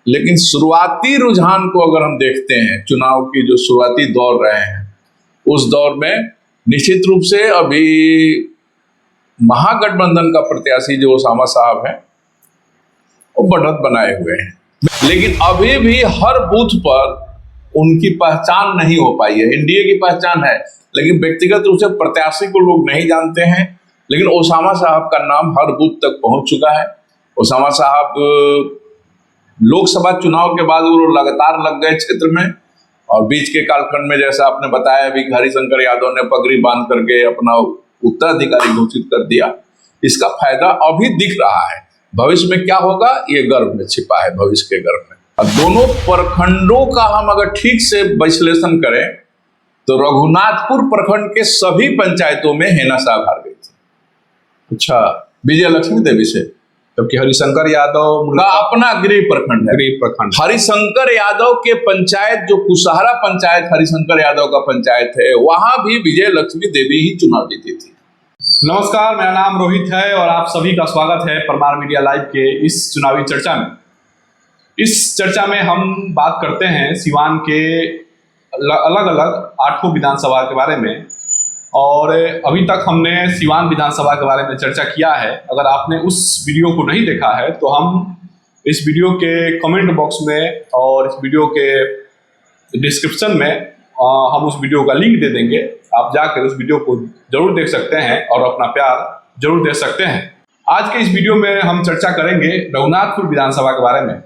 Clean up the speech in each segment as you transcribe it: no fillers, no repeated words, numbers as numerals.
लेकिन शुरुआती रुझान को अगर हम देखते हैं, चुनाव की जो शुरुआती दौर रहे हैं, उस दौर में निश्चित रूप से अभी महागठबंधन का प्रत्याशी जो ओसामा साहब है वो बढ़त बनाए हुए हैं, लेकिन अभी भी हर बूथ पर उनकी पहचान नहीं हो पाई है। एनडीए की पहचान है, लेकिन व्यक्तिगत रूप से प्रत्याशी को लोग नहीं जानते हैं। लेकिन ओसामा साहब का नाम हर बूथ तक पहुंच चुका है। ओसामा साहब लोकसभा चुनाव के बाद वो लगातार लग गए क्षेत्र में, और बीच के कालखंड में जैसा आपने बताया भी, हरिशंकर यादव ने पगड़ी बांध करके अपना उत्तराधिकारी घोषित कर दिया। इसका फायदा अभी दिख रहा है, भविष्य में क्या होगा ये गर्भ में छिपा है, भविष्य के गर्भ में। अब दोनों प्रखंडों का हम अगर ठीक से विश्लेषण करें तो रघुनाथपुर प्रखंड के सभी पंचायतों में हेना साहब हार गई थी। अच्छा, विजय लक्ष्मी देवी से, जबकि हरिशंकर यादव का अपना गृह प्रखंड है। गृह प्रखंड हरिशंकर यादव के पंचायत, जो कुशहरा पंचायत हरिशंकर यादव का पंचायत है, वहां भी विजय लक्ष्मी देवी ही चुनाव जीती थी। नमस्कार, मेरा नाम रोहित है और आप सभी का स्वागत है परमार मीडिया लाइव के इस चुनावी चर्चा में। इस चर्चा में हम बात करते हैं सिवान के अलग अलग 8 विधानसभा के बारे में, और अभी तक हमने सिवान विधानसभा के बारे में चर्चा किया है। अगर आपने उस वीडियो को नहीं देखा है तो हम इस वीडियो के कमेंट बॉक्स में और इस वीडियो के डिस्क्रिप्शन में हम उस वीडियो का लिंक दे देंगे। आप जाकर उस वीडियो को जरूर देख सकते हैं और अपना प्यार जरूर दे सकते हैं। आज के इस वीडियो में हम चर्चा करेंगे रघुनाथपुर विधानसभा के बारे में।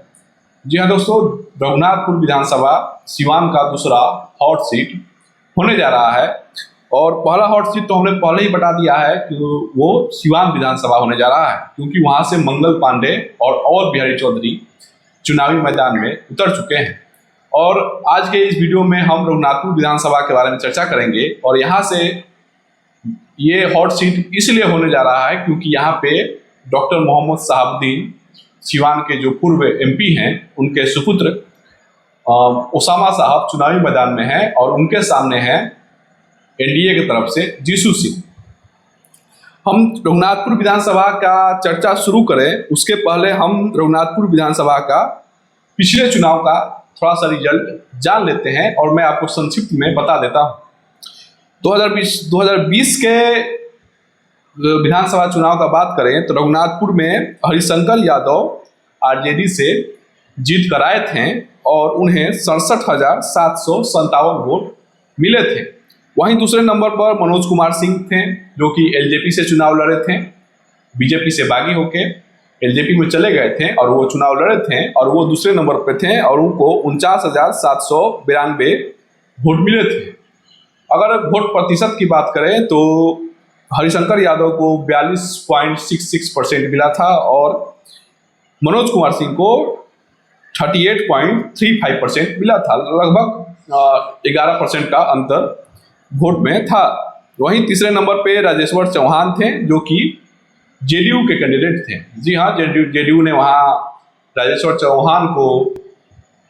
जी हाँ दोस्तों, रघुनाथपुर विधानसभा सिवान का दूसरा हॉट सीट होने जा रहा है, और पहला हॉट सीट तो हमने पहले ही बता दिया है कि वो सिवान विधानसभा होने जा रहा है, क्योंकि वहां से मंगल पांडे और बिहारी चौधरी चुनावी मैदान में उतर चुके हैं। और आज के इस वीडियो में हम रघुनाथपुर विधानसभा के बारे में चर्चा करेंगे, और यहाँ से ये हॉट सीट इसलिए होने जा रहा है क्योंकि यहाँ पे डॉक्टर मोहम्मद शहाबुद्दीन, सिवान के जो पूर्व एमपी हैं, उनके सुपुत्र ओसामा साहब चुनावी मैदान में हैं, और उनके सामने है एनडीए की तरफ से जीसू सिंह। हम रघुनाथपुर विधानसभा का चर्चा शुरू करें उसके पहले हम रघुनाथपुर विधानसभा का पिछले चुनाव का थोड़ा सा रिजल्ट जान लेते हैं, और मैं आपको संक्षिप्त में बता देता हूँ। 2020 के विधानसभा चुनाव का बात करें तो रघुनाथपुर में हरिशंकर यादव आरजेडी से जीत कर आए थे, और उन्हें 67,757 वोट मिले थे। वहीं दूसरे नंबर पर मनोज कुमार सिंह थे, जो कि एलजेपी से चुनाव लड़े थे। बीजेपी से बागी होके एलजेपी में चले गए थे और वो चुनाव लड़े थे, और वो दूसरे नंबर पे थे, और उनको 49,792 वोट मिले थे। अगर वोट प्रतिशत की बात करें तो हरिशंकर यादव को 42.66% मिला था, और मनोज कुमार सिंह को 38.35% मिला था। लगभग 11% का अंतर वोट में था। वहीं तीसरे नंबर पे राजेश्वर चौहान थे, जो कि जेडीयू के कैंडिडेट थे। जी हाँ, जेडीयू ने वहाँ राजेश्वर चौहान को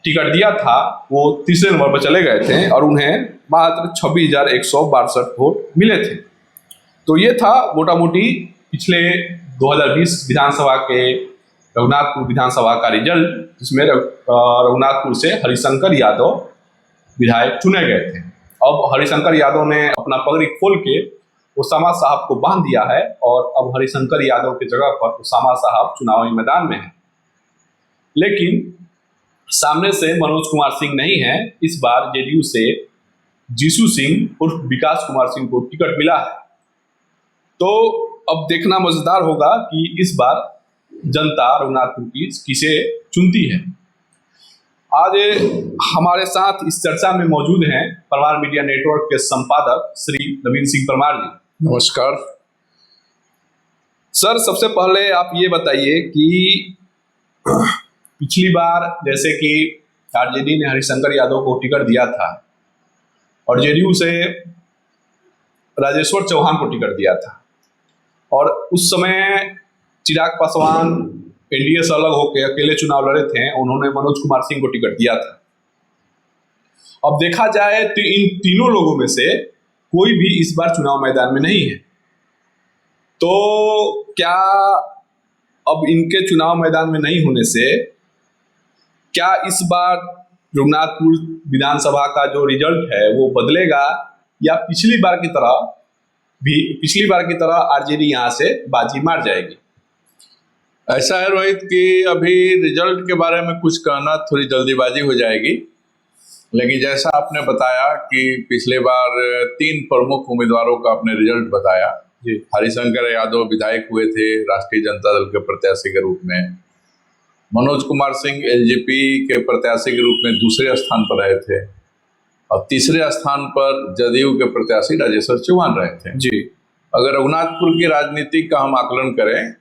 टिकट दिया था। वो तीसरे नंबर पर चले गए थे, और उन्हें मात्र 26,162 वोट मिले थे। तो ये था मोटा मोटी पिछले 2020 विधानसभा के रघुनाथपुर विधानसभा का रिजल्ट, जिसमें रघुनाथपुर से हरिशंकर यादव विधायक चुने गए थे। अब हरिशंकर यादव ने अपना पगड़ी खोल के ओसामा साहब को बांध दिया है, और अब हरिशंकर यादव की जगह पर ओसामा साहब चुनावी मैदान में हैं। लेकिन सामने से मनोज कुमार सिंह नहीं है। इस बार जेडीयू से जीसू सिंह उर्फ विकास कुमार सिंह को टिकट मिला है। तो अब देखना मजेदार होगा कि इस बार जनता रघुनाथपुर की किसे चुनती है। आज हमारे साथ इस चर्चा में मौजूद हैं परमार मीडिया नेटवर्क के संपादक श्री नवीन सिंह परमार जी। नमस्कार सर। सबसे पहले आप ये बताइए कि पिछली बार जैसे कि आरजेडी ने हरिशंकर यादव को टिकट दिया था, और जेडीयू से राजेश्वर चौहान को टिकट दिया था, और उस समय चिराग पासवान एनडीए से अलग होकर अकेले चुनाव लड़े थे, उन्होंने मनोज कुमार सिंह को टिकट दिया था। अब देखा जाए तो इन तीनों लोगों में से कोई भी इस बार चुनाव मैदान में नहीं है। तो क्या अब इनके चुनाव मैदान में नहीं होने से क्या इस बार रघुनाथपुर विधानसभा का जो रिजल्ट है वो बदलेगा, या पिछली बार की तरह आरजेडी यहाँ से बाजी मार जाएगी? ऐसा है रोहित कि अभी रिजल्ट के बारे में कुछ कहना थोड़ी जल्दीबाजी हो जाएगी, लेकिन जैसा आपने बताया कि पिछले बार 3 प्रमुख उम्मीदवारों का आपने रिजल्ट बताया। जी। हरिशंकर यादव विधायक हुए थे राष्ट्रीय जनता दल के प्रत्याशी के रूप में। मनोज कुमार सिंह एलजेपी के प्रत्याशी के रूप में दूसरे स्थान पर रहे थे, और तीसरे स्थान पर जदयू के प्रत्याशी राजेश्वर चौहान रहे थे। जी। अगर रघुनाथपुर की राजनीति का हम आकलन करें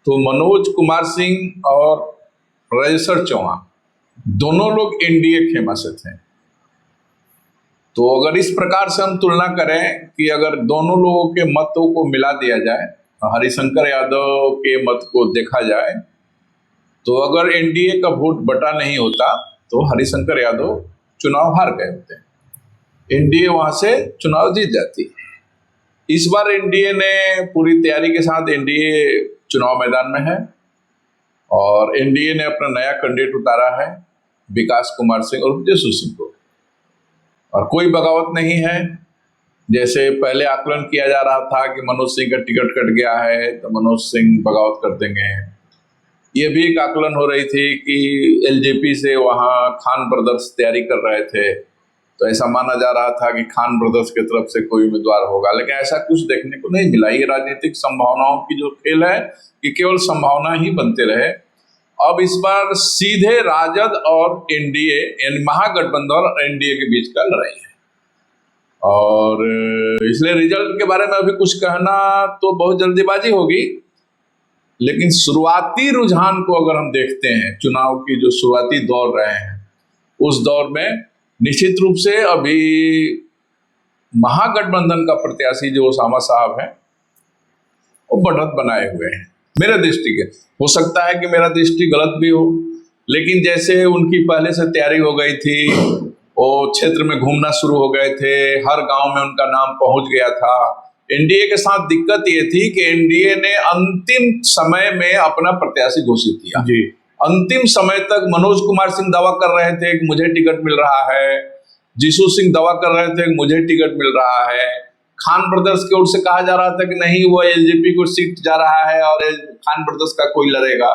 तो मनोज कुमार सिंह और राजेश्वर चौहान दोनों लोग एनडीए खेमा से थे। तो अगर इस प्रकार से हम तुलना करें कि अगर दोनों लोगों के मतों को मिला दिया जाए, हरिशंकर यादव के मत को देखा जाए, तो अगर एनडीए का वोट बटा नहीं होता तो हरिशंकर यादव चुनाव हार गए होते, एनडीए वहां से चुनाव जीत जाती। इस बार एनडीए ने पूरी तैयारी के साथ एनडीए चुनाव मैदान में है, और एनडीए ने अपना नया कैंडिडेट उतारा है विकास कुमार सिंह और जसू सिंह को, और कोई बगावत नहीं है। जैसे पहले आकलन किया जा रहा था कि मनोज सिंह का टिकट कट गया है तो मनोज सिंह बगावत कर देंगे, ये भी एक आकलन हो रही थी कि एलजेपी से वहाँ खान ब्रदर्स तैयारी कर रहे थे, तो ऐसा माना जा रहा था कि खान ब्रदर्स की तरफ से कोई उम्मीदवार होगा, लेकिन ऐसा कुछ देखने को नहीं मिला। ये राजनीतिक संभावनाओं की जो खेल है कि केवल संभावना ही बनते रहे। अब इस बार सीधे राजद और एनडीए यानी महागठबंधन और एनडीए के बीच का लड़ाई है, और इसलिए रिजल्ट के बारे में अभी कुछ कहना तो बहुत जल्दीबाजी होगी। लेकिन शुरुआती रुझान को अगर हम देखते हैं, चुनाव की जो शुरुआती दौर रहे हैं, उस दौर में निश्चित रूप से अभी महागठबंधन का प्रत्याशी जो ओसामा साहब है वो बढ़त बनाए हुए हैं मेरे दृष्टि के। हो सकता है कि मेरा दृष्टि गलत भी हो, लेकिन जैसे उनकी पहले से तैयारी हो गई थी, वो क्षेत्र में घूमना शुरू हो गए थे, हर गांव में उनका नाम पहुंच गया था। एनडीए के साथ दिक्कत ये थी कि एनडीए ने अंतिम समय में अपना प्रत्याशी घोषित किया। जी। अंतिम समय तक मनोज कुमार सिंह दावा कर रहे थे कि मुझे टिकट मिल रहा है, जसू सिंह दावा कर रहे थे कि मुझे टिकट मिल रहा है, खान ब्रदर्स की ओर से कहा जा रहा था कि नहीं वो एलजेपी को सीट जा रहा है और खान ब्रदर्स का कोई लड़ेगा।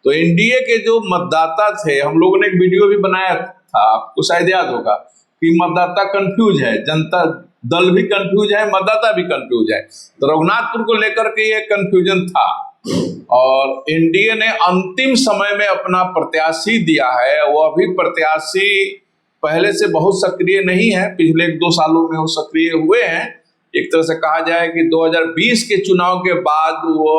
तो एनडीए के जो मतदाता थे, हम लोगों ने एक वीडियो भी बनाया था, आपको शायद याद होगा, कि मतदाता कंफ्यूज है, जनता दल भी कंफ्यूज है, मतदाता भी कंफ्यूज है। तो रघुनाथपुर को लेकर के ये कंफ्यूजन था, और एनडीए ने अंतिम समय में अपना प्रत्याशी दिया है। वो अभी प्रत्याशी पहले से बहुत सक्रिय नहीं है, पिछले 1-2 सालों में वो सक्रिय हुए हैं। एक तरह से कहा जाए कि 2020 के चुनाव के बाद वो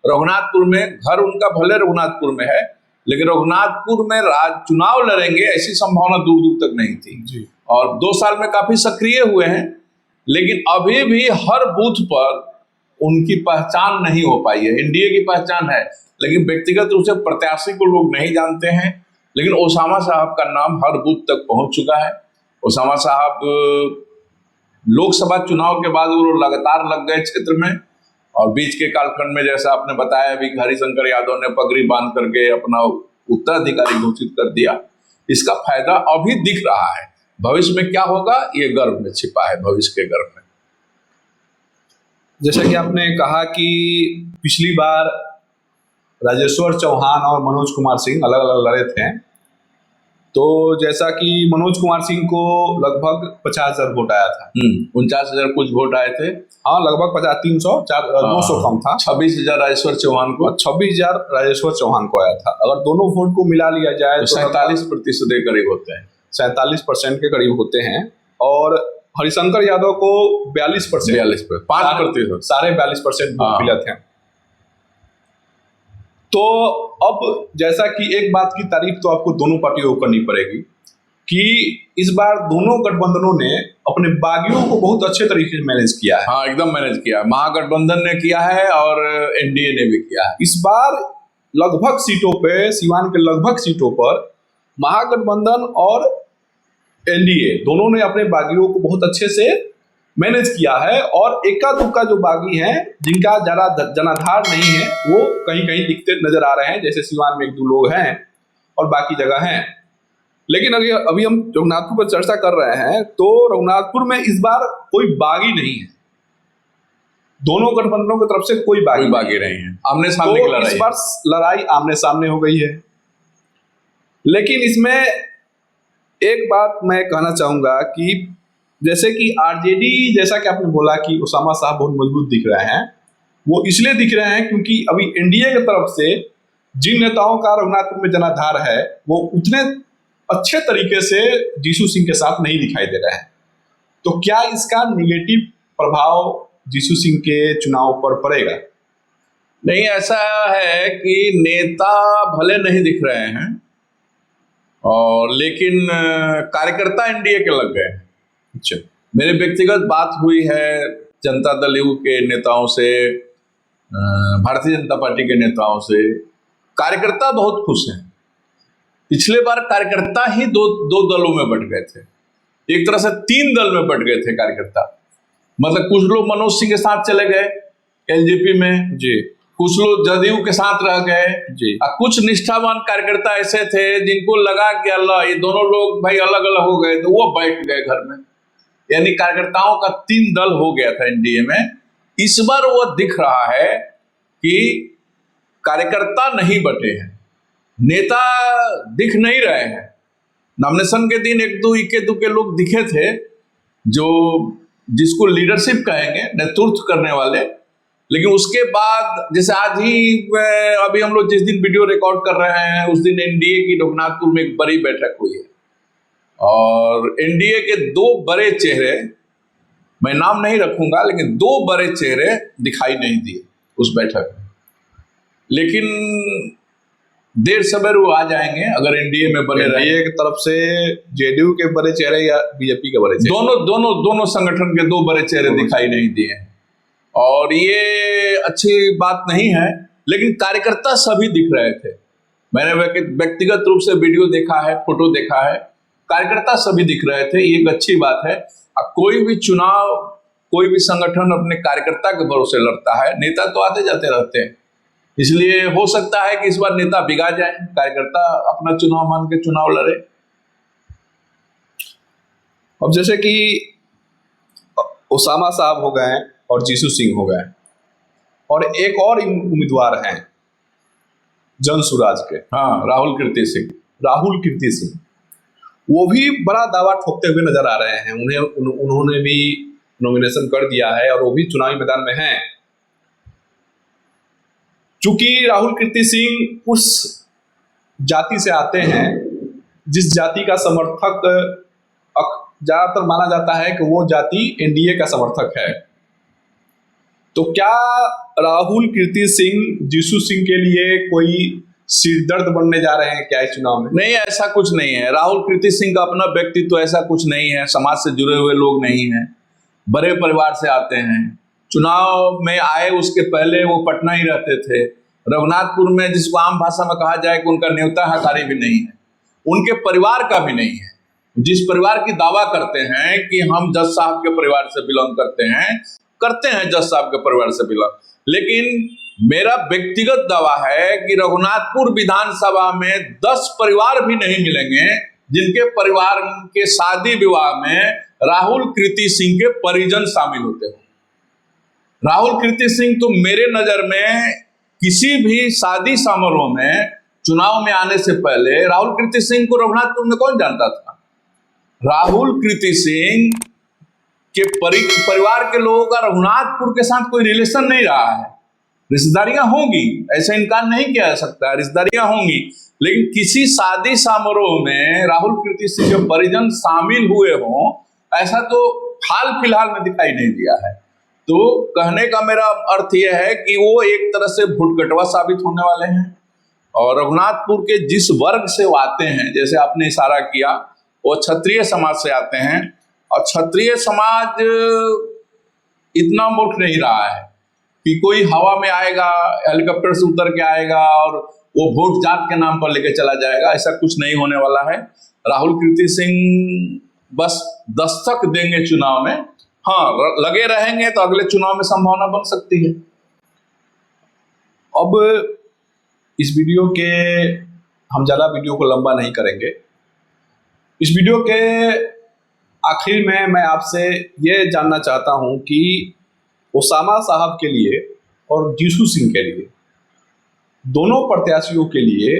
रघुनाथपुर में, घर उनका भले रघुनाथपुर में है, लेकिन रघुनाथपुर में चुनाव लड़ेंगे ऐसी संभावना दूर दूर तक नहीं थी। जी। और 2 साल में काफी सक्रिय हुए हैं, लेकिन अभी भी हर बूथ पर उनकी पहचान नहीं हो पाई है। एनडीए की पहचान है, लेकिन व्यक्तिगत रूप से प्रत्याशी को लोग नहीं जानते हैं। लेकिन ओसामा साहब का नाम हर बूथ तक पहुंच चुका है। ओसामा साहब लोकसभा चुनाव के बाद वो लगातार लग गए क्षेत्र में, और बीच के कालखंड में जैसा आपने बताया भी, हरिशंकर यादव ने पगड़ी बांध करके अपना उत्तराधिकारी घोषित कर दिया। इसका फायदा अभी दिख रहा है, भविष्य में क्या होगा ये गर्भ में छिपा है, भविष्य के गर्भ में। जैसा कि आपने कहा कि पिछली बार राजेश्वर चौहान और मनोज कुमार सिंह अलग अलग लड़े थे, तो जैसा कि मनोज कुमार सिंह को लगभग 50,000 वोट आया था। 49,000 कुछ वोट आए थे। हाँ, लगभग 300, 200 कम था। 26,000 राजेश्वर चौहान को, 26,000 राजेश्वर चौहान को आया था। अगर दोनों वोट को मिला लिया जाए तो 47% के करीब होते हैं, 47% के करीब होते हैं। और हरिशंकर यादव को 42%, 5%, सारे 42% वोट मिले थे। तो अब जैसा कि एक बात की तारीफ तो आपको दोनों पार्टियों को करनी पड़ेगी कि इस बार दोनों गठबंधनों ने अपने बागियों को बहुत अच्छे तरीके से मैनेज किया है। हाँ, एकदम मैनेज किया। महागठबंधन ने किया है और एनडीए ने भी किया है। इस बार लगभग सीटों पे, सीवान के लगभग सीटों पर महागठबंधन और एनडीए दोनों ने अपने बागियों को बहुत अच्छे से मैनेज किया है। और एका दुक्का जो बागी हैं जिनका ज्यादा जनाधार नहीं है, वो कहीं कहीं दिखते नजर आ रहे हैं। जैसे सीवान में 1-2 लोग हैं, और बाकी जगह हैं। लेकिन अभी हम रघुनाथपुर पर चर्चा कर रहे हैं, तो रघुनाथपुर में इस बार कोई बागी नहीं है, दोनों गठबंधनों की तरफ से कोई बागी नहीं है, आमने सामने की लड़ाई। इस बार लड़ाई आमने सामने हो गई है। लेकिन इसमें एक बात मैं कहना चाहूंगा कि जैसे कि आरजेडी, जैसा कि आपने बोला कि ओसामा साहब बहुत मजबूत दिख रहे हैं, वो इसलिए दिख रहे हैं क्योंकि अभी एनडीए की तरफ से जिन नेताओं का रघुनाथपुर में जनाधार है वो उतने अच्छे तरीके से जीशु सिंह के साथ नहीं दिखाई दे रहे हैं। तो क्या इसका निगेटिव प्रभाव जीशु सिंह के चुनाव पर पड़ेगा? नहीं, ऐसा है कि नेता भले नहीं दिख रहे हैं और लेकिन कार्यकर्ता एनडीए के लग गए। अच्छा, मेरे व्यक्तिगत बात हुई है जनता दल यू के नेताओं से, भारतीय जनता पार्टी के नेताओं से, कार्यकर्ता बहुत खुश हैं। पिछले बार कार्यकर्ता ही दो दलों में बंट गए थे, एक तरह से 3 दल में बंट गए थे कार्यकर्ता। मतलब कुछ लोग मनोज सिंह के साथ चले गए एलजेपी में जी, कुछ लोग जदयू के साथ रह गए जी, और कुछ निष्ठावान कार्यकर्ता ऐसे थे जिनको लगा कि अल्लाह ये दोनों लोग भाई अलग अलग हो गए, तो वो बैठ गए घर में। यानी कार्यकर्ताओं का 3 दल हो गया था एनडीए में। इस बार वो दिख रहा है कि कार्यकर्ता नहीं बटे हैं, नेता दिख नहीं रहे हैं। नॉमिनेशन के दिन 1-2 इक्के दुक्के लोग दिखे थे, जो जिसको लीडरशिप कहेंगे, नेतृत्व करने वाले। लेकिन उसके बाद जैसे आज ही अभी हम लोग जिस दिन वीडियो रिकॉर्ड कर रहे हैं उस दिन एनडीए की रघुनाथपुर में एक बड़ी बैठक हुई है और एनडीए के 2 बड़े चेहरे, मैं नाम नहीं रखूंगा, लेकिन 2 बड़े चेहरे दिखाई नहीं दिए उस बैठक में। लेकिन देर सवेर वो आ जाएंगे अगर एनडीए में बने रहे। एनडीए की तरफ से जेडीयू के बड़े चेहरे या बीजेपी के बड़े चेहरे, दोनों संगठन के 2 बड़े चेहरे दिखाई नहीं दिए और ये अच्छी बात नहीं है। लेकिन कार्यकर्ता सभी दिख रहे थे, मैंने व्यक्तिगत रूप से वीडियो देखा है, फोटो देखा है, कार्यकर्ता सभी दिख रहे थे, ये एक अच्छी बात है। कोई भी चुनाव, कोई भी संगठन अपने कार्यकर्ता के भरोसे लड़ता है, नेता तो आते जाते रहते हैं। इसलिए हो सकता है कि इस बार नेता बिगा जाए, कार्यकर्ता अपना चुनाव मान के चुनाव लड़े। अब जैसे कि ओसामा साहब हो गए और जीशु सिंह हो गए, और एक और उम्मीदवार हैं जनसुराज के, हाँ, राहुल कीर्ति सिंह, वो भी बड़ा दावा ठोकते हुए नजर आ रहे हैं। उन्होंने भी नॉमिनेशन कर दिया है और वो भी चुनावी मैदान में हैं। चूंकि राहुल कीर्ति सिंह उस जाति से आते हैं जिस जाति का समर्थक ज्यादातर माना जाता है कि वो जाति एनडीए का समर्थक है। तो क्या राहुल कीर्ति सिंह जीशु सिंह के लिए कोई सिरदर्द बनने जा रहे हैं क्या इस चुनाव में? नहीं, ऐसा कुछ नहीं है। राहुल कीर्ति सिंह का अपना व्यक्तित्व ऐसा कुछ नहीं है, समाज से जुड़े हुए लोग नहीं हैं, बड़े परिवार से आते हैं। चुनाव में आए उसके पहले वो पटना ही रहते थे। रघुनाथपुर में, जिसको आम भाषा में कहा जाए कि उनका न्योता हकारी भी नहीं है, उनके परिवार का भी नहीं है। जिस परिवार की दावा करते हैं कि हम जज साहब के परिवार से बिलोंग करते हैं जज साहब के परिवार से बिलोंग, लेकिन मेरा व्यक्तिगत दावा है कि रघुनाथपुर विधानसभा में 10 परिवार भी नहीं मिलेंगे जिनके परिवार के शादी विवाह में राहुल कीर्ति सिंह के परिजन शामिल होते हो। राहुल कीर्ति सिंह तो मेरे नजर में किसी भी शादी समारोह में चुनाव में आने से पहले, राहुल कीर्ति सिंह को रघुनाथपुर में कौन जानता था? राहुल कीर्ति सिंह के परिवार के लोगों का रघुनाथपुर के साथ कोई रिलेशन नहीं रहा है। रिश्तेदारियां होंगी, ऐसा इनकार नहीं किया जा सकता, रिश्तेदारियां होंगी, लेकिन किसी शादी समारोह में राहुल कीर्ति सिंह के परिजन शामिल हुए हों, ऐसा तो हाल फिलहाल में दिखाई नहीं दिया है। तो कहने का मेरा अर्थ यह है कि वो एक तरह से भुटकटवा साबित होने वाले हैं। और रघुनाथपुर के जिस वर्ग से वो आते हैं, जैसे आपने इशारा किया, वो क्षत्रिय समाज से आते हैं, और क्षत्रिय समाज इतना मूर्ख नहीं रहा है कि कोई हवा में आएगा, हेलीकॉप्टर से उतर के आएगा और वो वोट जात के नाम पर लेके चला जाएगा। ऐसा कुछ नहीं होने वाला है। राहुल कीर्ति सिंह बस दस्तक देंगे चुनाव में, हाँ, लगे रहेंगे तो अगले चुनाव में संभावना बन सकती है। अब इस वीडियो के हम ज़्यादा वीडियो को लंबा नहीं करेंगे। इस वीडियो के आखिर में मैं आपसे ये जानना चाहता हूँ कि ओसामा साहब के लिए और जीसू सिंह के लिए, दोनों प्रत्याशियों के लिए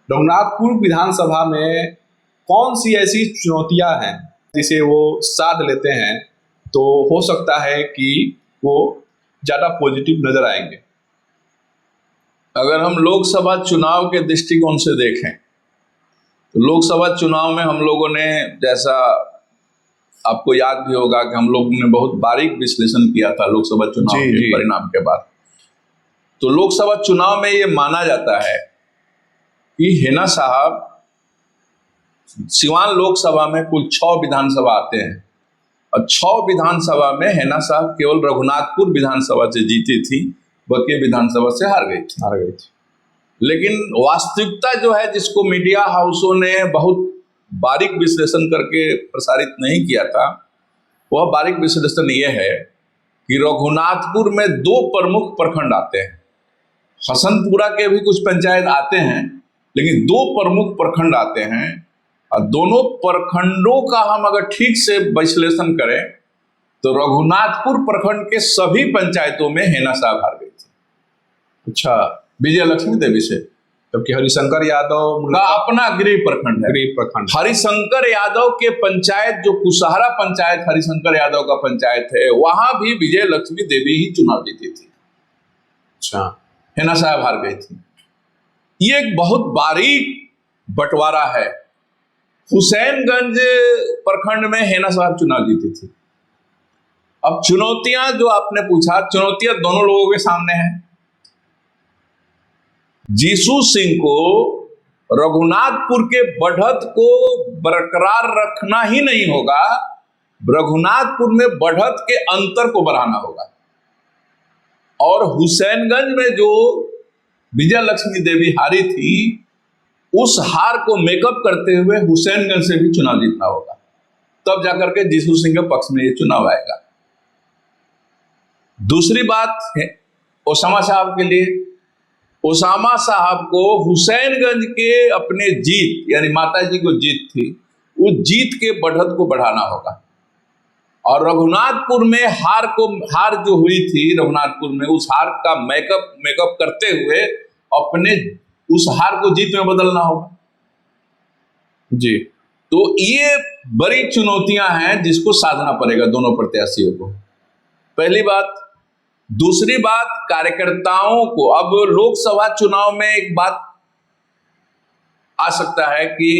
रघुनाथपुर विधानसभा में कौन सी ऐसी चुनौतियां हैं जिसे वो साध लेते हैं तो हो सकता है कि वो ज़्यादा पॉजिटिव नजर आएंगे। अगर हम लोकसभा चुनाव के दृष्टिकोण से देखें तो लोकसभा चुनाव में हम लोगों ने, जैसा आपको याद भी होगा कि हम लोगों ने बहुत बारीक विश्लेषण किया था लोकसभा चुनाव के परिणाम के बाद। तो लोकसभा चुनाव में ये माना जाता है कि हेना साहब सिवान लोकसभा में कुल 6 विधानसभा आते हैं और 6 विधानसभा में हेना साहब केवल रघुनाथपुर विधानसभा से जीती थी, बाकी विधानसभा से हार गई थी। लेकिन वास्तविकता जो है, जिसको मीडिया हाउसों ने बहुत बारीक विश्लेषण करके प्रसारित नहीं किया था, वह बारीक विश्लेषण ये है कि रघुनाथपुर में 2 प्रमुख प्रखंड आते हैं। हसनपुरा के भी कुछ पंचायत आते हैं, लेकिन 2 प्रमुख प्रखंड आते हैं और दोनों प्रखंडों का हम अगर ठीक से विश्लेषण करें तो रघुनाथपुर प्रखंड के सभी पंचायतों में हेना साहब हार गई थी। अच्छा, विजय लक्ष्मी देवी से। जबकि हरिशंकर यादव का अपना गृह प्रखंड है। गृह प्रखंड हरिशंकर यादव के पंचायत, जो कुशहरा पंचायत हरिशंकर यादव का पंचायत है, वहां भी विजय लक्ष्मी देवी ही चुनाव जीती थी। अच्छा, हेना साहब हार गई थी। ये एक बहुत बारीक बंटवारा है। हुसैनगंज प्रखंड में हेना साहब चुनाव जीती थी। अब चुनौतियां जो आपने पूछा, चुनौतियां दोनों लोगों के सामने हैं। जीसू सिंह को रघुनाथपुर के बढ़त को बरकरार रखना ही नहीं होगा, रघुनाथपुर में बढ़त के अंतर को बढ़ाना होगा। और हुसैनगंज में जो विजय लक्ष्मी देवी हारी थी, उस हार को मेकअप करते हुए हुसैनगंज से भी चुनाव जीतना होगा, तब जाकर के जीसू सिंह के पक्ष में ये चुनाव आएगा। दूसरी बात है ओसामा साहब के लिए, ओसामा साहब को हुसैनगंज के अपने जीत, यानी माता जी को जीत थी, उस जीत के बढ़त को बढ़ाना होगा। और रघुनाथपुर में हार जो हुई थी रघुनाथपुर में, उस हार का मेकअप करते हुए अपने उस हार को जीत में बदलना होगा जी। तो ये बड़ी चुनौतियां हैं जिसको साधना पड़ेगा दोनों प्रत्याशियों को, पहली बात। दूसरी बात, कार्यकर्ताओं को, अब लोकसभा चुनाव में एक बात आ सकता है कि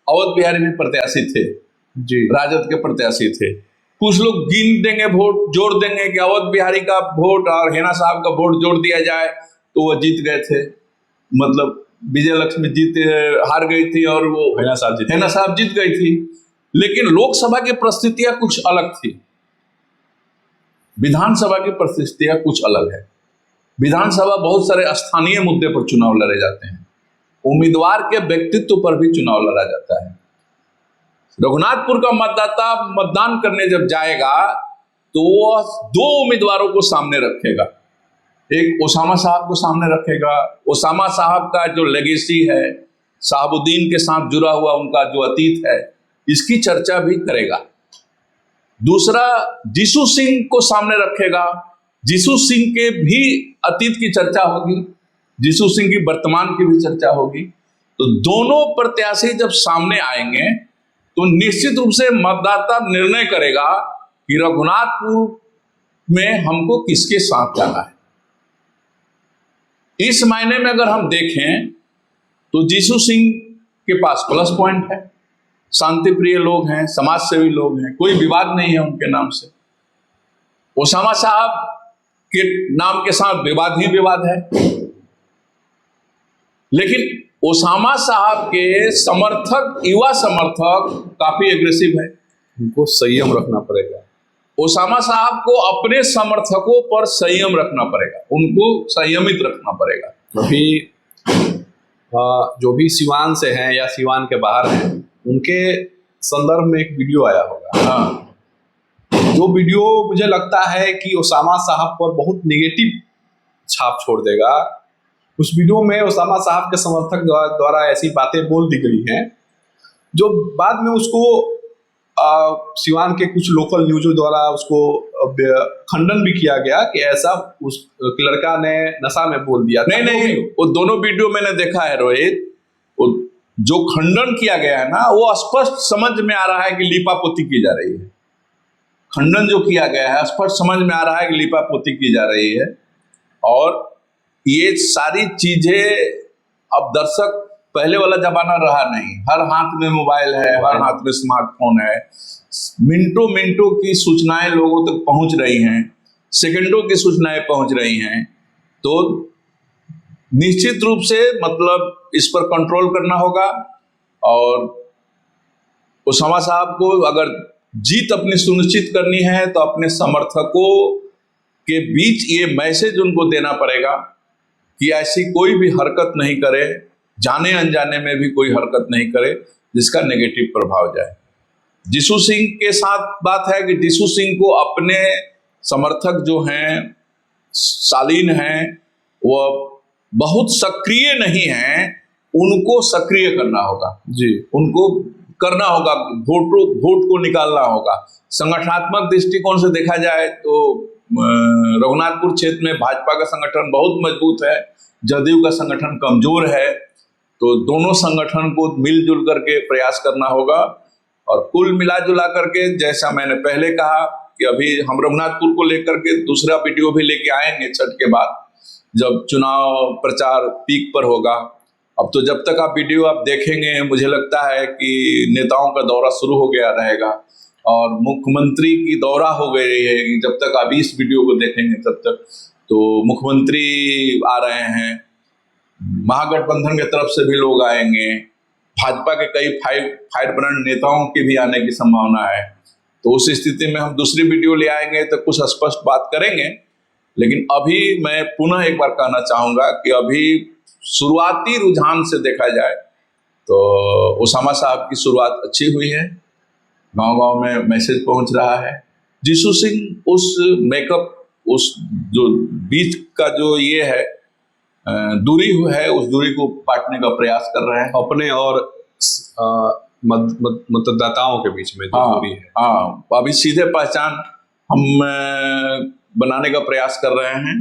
अवध बिहारी भी प्रत्याशी थे जी, राजद के प्रत्याशी थे। कुछ लोग गिन देंगे, वोट जोड़ देंगे कि अवध बिहारी का वोट और हेना साहब का वोट जोड़ दिया जाए तो वो जीत गए थे, मतलब विजय लक्ष्मी हार गई थी और वो हेना साहब जीत गई थी। लेकिन लोकसभा की परिस्थितियां कुछ अलग थी, विधानसभा की परिस्थितियां कुछ अलग है। विधानसभा बहुत सारे स्थानीय मुद्दे पर चुनाव लड़े जाते हैं, उम्मीदवार के व्यक्तित्व पर भी चुनाव लड़ा जाता है। रघुनाथपुर का मतदाता मतदान करने जब जाएगा तो वह 2 उम्मीदवारों को सामने रखेगा, एक ओसामा साहब को सामने रखेगा। ओसामा साहब का जो लेगेसी है, साहबुद्दीन के साथ जुड़ा हुआ उनका जो अतीत है, इसकी चर्चा भी करेगा। दूसरा, जीसू सिंह को सामने रखेगा, जीसू सिंह के भी अतीत की चर्चा होगी, जीसू सिंह की वर्तमान की भी चर्चा होगी। तो दोनों प्रत्याशी जब सामने आएंगे तो निश्चित रूप से मतदाता निर्णय करेगा कि रघुनाथपुर में हमको किसके साथ जाना है। इस मायने में अगर हम देखें तो जीसू सिंह के पास प्लस पॉइंट है, शांति प्रिय लोग हैं, समाज सेवी लोग हैं, कोई विवाद नहीं है उनके नाम से। ओसामा साहब के नाम के साथ विवाद ही विवाद है, लेकिन ओसामा साहब के समर्थक, युवा समर्थक काफी एग्रेसिव है, उनको संयम रखना पड़ेगा। ओसामा साहब को अपने समर्थकों पर संयम रखना पड़ेगा, उनको संयमित रखना पड़ेगा। अभी जो भी सिवान से हैं या सिवान के बाहर हैं, उनके संदर्भ में एक वीडियो आया होगा। हाँ, जो वीडियो मुझे लगता है कि ओसामा साहब पर बहुत नेगेटिव छाप छोड़ देगा। उस वीडियो में ओसामा साहब के समर्थक द्वारा ऐसी बातें बोल दी गई हैं जो बाद में उसको सिवान के कुछ लोकल न्यूज़ों द्वारा उसको खंडन भी किया गया कि ऐसा उस लड़का ने नशा में बोल दिया। नहीं नहीं, वो दोनों वीडियो मैंने देखा है रोहित। वो जो खंडन किया गया है ना, वो स्पष्ट समझ में आ रहा है कि लीपापोती की जा रही है। खंडन जो किया गया है स्पष्ट समझ में आ रहा है कि लीपापोती की जा रही है। और ये सारी चीजें अब दर्शक, पहले वाला जमाना रहा नहीं, हर हाथ में मोबाइल है, हर हाथ में स्मार्टफोन है, मिनटों मिनटों की सूचनाएं लोगों तक पहुंच रही हैं, सेकंडों की सूचनाएं पहुंच रही हैं। तो निश्चित रूप से मतलब इस पर कंट्रोल करना होगा। और ओसामा साहब को अगर जीत अपनी सुनिश्चित करनी है तो अपने समर्थकों के बीच ये मैसेज उनको देना पड़ेगा कि ऐसी कोई भी हरकत नहीं करे, जाने अनजाने में भी कोई हरकत नहीं करे जिसका नेगेटिव प्रभाव जाए। जीशु सिंह के साथ बात है कि जीशु सिंह को अपने समर्थक जो हैं, शालीन हैं, वह बहुत सक्रिय नहीं हैं, उनको सक्रिय करना होगा जी, उनको करना होगा, वोट को निकालना होगा। संगठनात्मक दृष्टिकोण से देखा जाए तो रघुनाथपुर क्षेत्र में भाजपा का संगठन बहुत मजबूत है, जदयू का संगठन कमजोर है। तो दोनों संगठन को मिलजुल करके प्रयास करना होगा। और कुल मिला जुला करके, जैसा मैंने पहले कहा कि अभी हम रघुनाथपुर को लेकर के दूसरा वीडियो भी लेके आएंगे छठ के बाद, जब चुनाव प्रचार पीक पर होगा। अब तो जब तक आप वीडियो आप देखेंगे, मुझे लगता है कि नेताओं का दौरा शुरू हो गया रहेगा और मुख्यमंत्री की दौरा हो गई है। जब तक आप इस वीडियो को देखेंगे तब तक तो मुख्यमंत्री आ रहे हैं, महागठबंधन की तरफ से भी लोग आएंगे, भाजपा के कई फायर ब्रांड नेताओं के भी आने की संभावना है। तो उस स्थिति में हम दूसरी वीडियो ले आएंगे तो कुछ स्पष्ट बात करेंगे। लेकिन अभी मैं पुनः एक बार कहना चाहूँगा कि अभी शुरुआती रुझान से देखा जाए तो ओसामा साहब की शुरुआत अच्छी हुई है, गांव-गांव में मैसेज पहुंच रहा है। जीशु सिंह उस मेकअप, उस जो बीच का जो ये है दूरी है, उस दूरी को पाटने का प्रयास कर रहे हैं अपने और मतदाताओं के बीच में जो दूरी है। हाँ, अभी सीधे पहचान हम बनाने का प्रयास कर रहे हैं।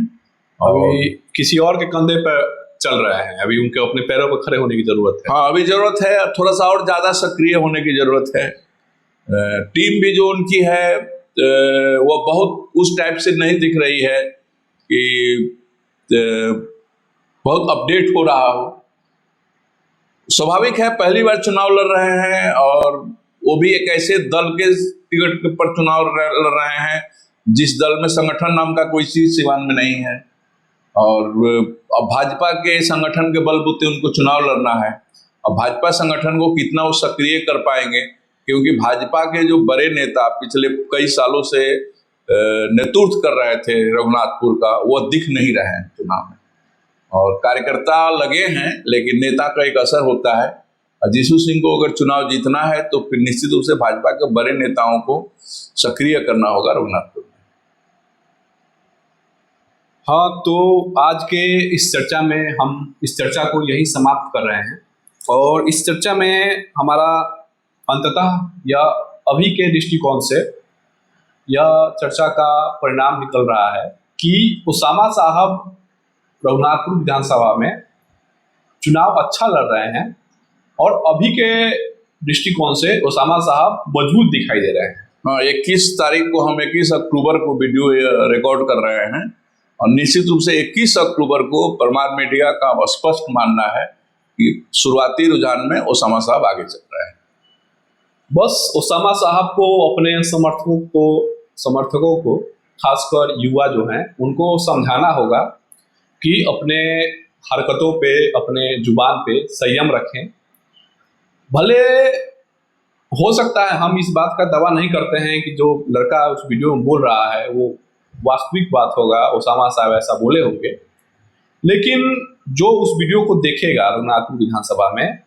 अभी किसी और के कंधे पर चल रहे हैं, अभी उनके अपने पैरों पर खड़े होने की जरूरत है। हाँ, अभी जरूरत है, थोड़ा सा और ज्यादा सक्रिय होने की जरूरत है। टीम भी जो उनकी है वो बहुत उस टाइप से नहीं दिख रही है कि बहुत अपडेट हो रहा हो। स्वाभाविक है, पहली बार चुनाव लड़ रहे हैं और वो भी एक ऐसे दल के टिकट पर चुनाव लड़ रहे हैं जिस दल में संगठन नाम का कोई चीज सिवान में नहीं है। और अब भाजपा के संगठन के बलबूते उनको चुनाव लड़ना है। अब भाजपा संगठन को कितना वो सक्रिय कर पाएंगे, क्योंकि भाजपा के जो बड़े नेता पिछले कई सालों से नेतृत्व कर रहे थे रघुनाथपुर का, वो दिख नहीं रहे हैं चुनाव में। और कार्यकर्ता लगे हैं लेकिन नेता का एक असर होता है। जीशु सिंह को अगर चुनाव जीतना है तो फिर निश्चित रूप से भाजपा के बड़े नेताओं को सक्रिय करना होगा रघुनाथपुर में। हाँ, तो आज के इस चर्चा में हम इस चर्चा को यही समाप्त कर रहे हैं। और इस चर्चा में हमारा अंततः या अभी के दृष्टिकोण से यह चर्चा का परिणाम निकल रहा है कि ओसामा साहब रघुनाथपुर विधानसभा में चुनाव अच्छा लड़ रहे हैं और अभी के दृष्टिकोण से ओसामा साहब मजबूत दिखाई दे रहे हैं। हाँ, 21 तारीख को हम 21 अक्टूबर को वीडियो रिकॉर्ड कर रहे हैं और निश्चित रूप से 21 अक्टूबर को परमार मीडिया का स्पष्ट मानना है कि शुरुआती रुझान में ओसामा साहब आगे चल रहे हैं। बस ओसामा साहब को अपने समर्थकों को खासकर युवा जो हैं उनको समझाना होगा कि अपने हरकतों पे, अपने जुबान पे संयम रखें। भले हो सकता है हम इस बात का दावा नहीं करते हैं कि जो लड़का उस वीडियो में बोल रहा है वो वास्तविक बात होगा, ओसामा साहब ऐसा बोले होंगे, लेकिन जो उस वीडियो को देखेगा रघुनाथपुर विधानसभा में,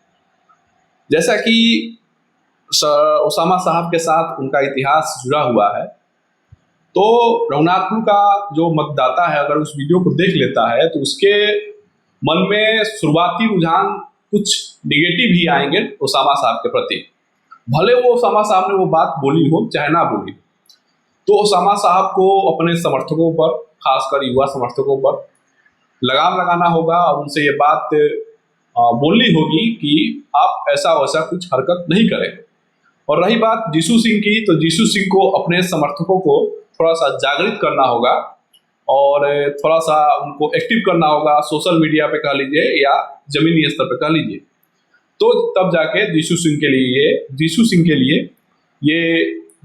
जैसा कि ओसामा साहब के साथ उनका इतिहास जुड़ा हुआ है, तो रघुनाथपुर का जो मतदाता है अगर उस वीडियो को देख लेता है तो उसके मन में शुरुआती रुझान कुछ निगेटिव ही आएंगे ओसामा साहब के प्रति। भले वो ओसामा साहब ने वो बात बोली हो चाहे ना बोली, तो ओसामा साहब को अपने समर्थकों पर, खासकर युवा समर्थकों पर लगाम लगाना होगा और उनसे ये बात बोलनी होगी कि आप ऐसा वैसा कुछ हरकत नहीं करें। और रही बात जीशु सिंह की, तो जीशु सिंह को अपने समर्थकों को थोड़ा सा जागृत करना होगा और थोड़ा सा उनको एक्टिव करना होगा, सोशल मीडिया पे कह लीजिए या जमीनी स्तर पे कह लीजिए, तो तब जाके जीशु सिंह के लिए ये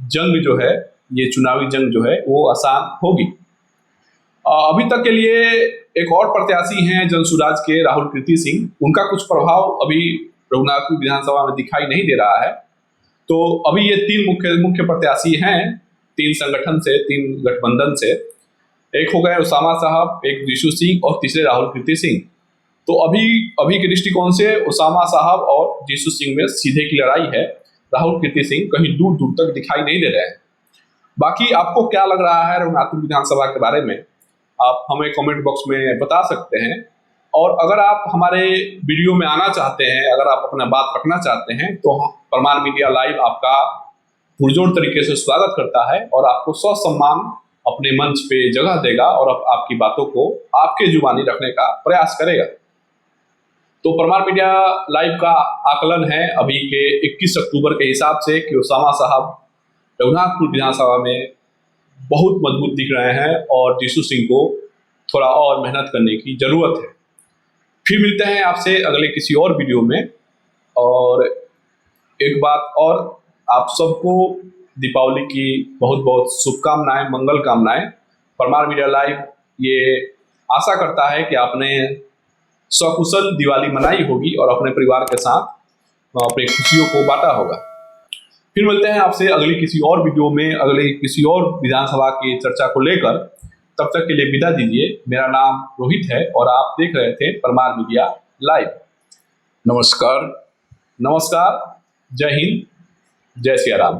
जंग जो है, ये चुनावी जंग जो है वो आसान होगी। अभी तक के लिए एक और प्रत्याशी हैं जनसुराज के राहुल कीर्ति सिंह, उनका कुछ प्रभाव अभी रघुनाथपुर विधानसभा में दिखाई नहीं दे रहा है। तो अभी ये तीन मुख्य प्रत्याशी हैं, तीन संगठन से, तीन गठबंधन से, एक हो गए ओसामा साहब, एक जीशु सिंह और तीसरे राहुल कीर्ति सिंह। तो अभी के दृष्टिकोण से ओसामा साहब और जीशु सिंह में सीधे की लड़ाई है। राहुल कीर्ति सिंह कहीं दूर दूर तक दिखाई नहीं दे रहे हैं। बाकी आपको क्या लग रहा है रघुनाथपुर विधानसभा के बारे में, आप हमें कमेंट बॉक्स में बता सकते हैं। और अगर आप हमारे वीडियो में आना चाहते हैं, अगर आप अपना बात रखना चाहते हैं, तो परमार मीडिया लाइव आपका पुरजोर तरीके से स्वागत करता है और आपको ससम्मान अपने मंच पे जगह देगा और आपकी बातों को आपके जुबानी रखने का प्रयास करेगा। तो परमार मीडिया लाइव का आकलन है अभी के 21 अक्टूबर के हिसाब से कि ओसामा साहब रघुनाथपुर विधानसभा में बहुत मजबूत दिख रहे हैं और जीशु सिंह को थोड़ा और मेहनत करने की जरूरत है। फिर मिलते हैं आपसे अगले किसी और वीडियो में। और एक बात और, आप सबको दीपावली की बहुत बहुत शुभकामनाएं, मंगल कामनाएं। परमार मीडिया लाइव ये आशा करता है कि आपने सकुशल दिवाली मनाई होगी और अपने परिवार के साथ अपनी खुशियों को बांटा होगा। फिर मिलते हैं आपसे अगली किसी और वीडियो में, अगले किसी और विधानसभा की चर्चा को लेकर। तब तक के लिए विदा दीजिए। मेरा नाम रोहित है और आप देख रहे थे परमार मीडिया लाइव। नमस्कार। जय हिंद, जय सिया राम।